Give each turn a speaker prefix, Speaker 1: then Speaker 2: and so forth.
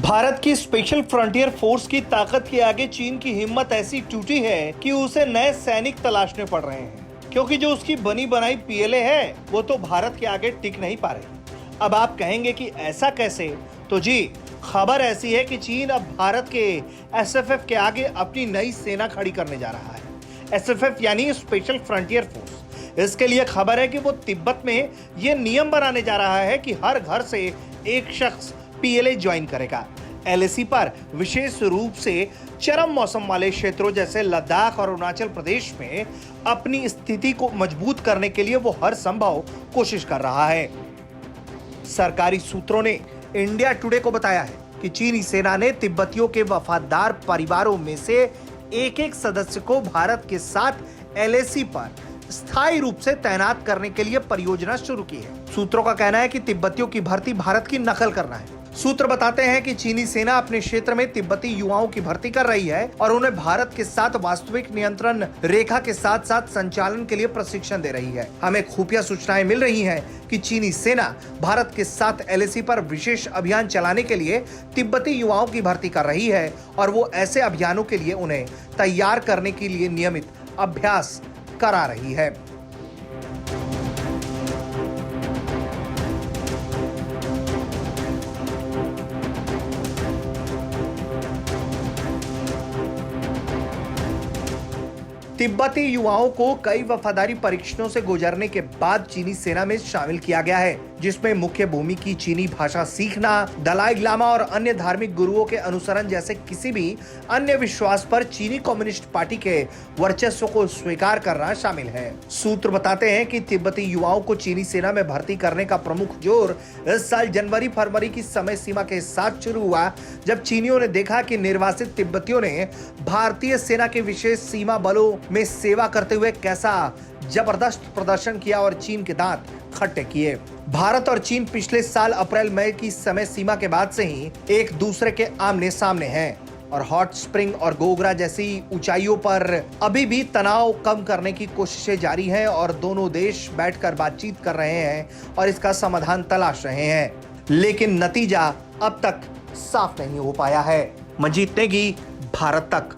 Speaker 1: भारत की special frontier force की ताकत के आगे चीन की हिम्मत ऐसी टूटी है कि उसे नए सैनिक तलाशने पड़ रहे हैं, क्योंकि जो उसकी बनी बनाई पीएलए है वो तो भारत के आगे टिक नहीं पा रही। अब आप कहेंगे कि ऐसा कैसे? तो जी, खबर ऐसी है कि चीन अब भारत के एसएफएफ के आगे अपनी नई सेना खड़ी करने जा रहा है। एसएफएफ यानी स्पेशल फ्रंटियर फोर्स। इसके लिए खबर है कि वो तिब्बत में ये नियम बनाने जा रहा है कि हर घर से एक शख्स पीएलए ज्वाइन करेगा। एलएसी पर विशेष रूप से चरम मौसम वाले क्षेत्रों जैसे लद्दाख और अरुणाचल प्रदेश में अपनी स्थिति को मजबूत करने के लिए वो हर संभव कोशिश कर रहा है। सरकारी सूत्रों ने इंडिया टुडे को बताया है कि चीनी सेना ने तिब्बतियों के वफादार परिवारों में से एक सदस्य को भारत के साथ एलएसी पर स्थायी रूप से तैनात करने के लिए परियोजना शुरू की है। सूत्रों का कहना है कि तिब्बतियों की भर्ती भारत की नकल करना है। सूत्र बताते हैं कि चीनी सेना अपने क्षेत्र में तिब्बती युवाओं की भर्ती कर रही है और उन्हें भारत के साथ वास्तविक नियंत्रण रेखा के साथ साथ संचालन के लिए प्रशिक्षण दे रही है। हमें खुफिया सूचनाएं मिल रही हैं कि चीनी सेना भारत के साथ एलएसी पर विशेष अभियान चलाने के लिए तिब्बती युवाओं की भर्ती कर रही है और वो ऐसे अभियानों के लिए उन्हें तैयार करने के लिए नियमित अभ्यास करा रही है। तिब्बती युवाओं को कई वफादारी परीक्षणों से गुजरने के बाद चीनी सेना में शामिल किया गया है, जिसमें मुख्य भूमि की चीनी भाषा सीखना, दलाई लामा और अन्य धार्मिक गुरुओं के अनुसरण जैसे किसी भी अन्य विश्वास पर चीनी कम्युनिस्ट पार्टी के वर्चस्व को स्वीकार करना शामिल है। सूत्र बताते हैं कि तिब्बती युवाओं को चीनी सेना में भर्ती करने का प्रमुख जोर इस साल जनवरी फरवरी की समय सीमा के साथ शुरू हुआ, जब चीनियों ने देखा कि निर्वासित तिब्बतियों ने भारतीय सेना के विशेष सीमा बलों में सेवा करते हुए कैसा जबरदस्त प्रदर्शन किया और चीन के दांत खट्टे किए। भारत और चीन पिछले साल अप्रैल मई की समय सीमा के बाद से ही एक दूसरे के आमने सामने हैं और हॉट स्प्रिंग और गोगरा जैसी ऊंचाइयों पर अभी भी तनाव कम करने की कोशिशें जारी हैं और दोनों देश बैठकर बातचीत कर रहे हैं और इसका समाधान तलाश रहे हैं, लेकिन नतीजा अब तक साफ नहीं हो पाया है। मंजीत नेगी, भारत तक।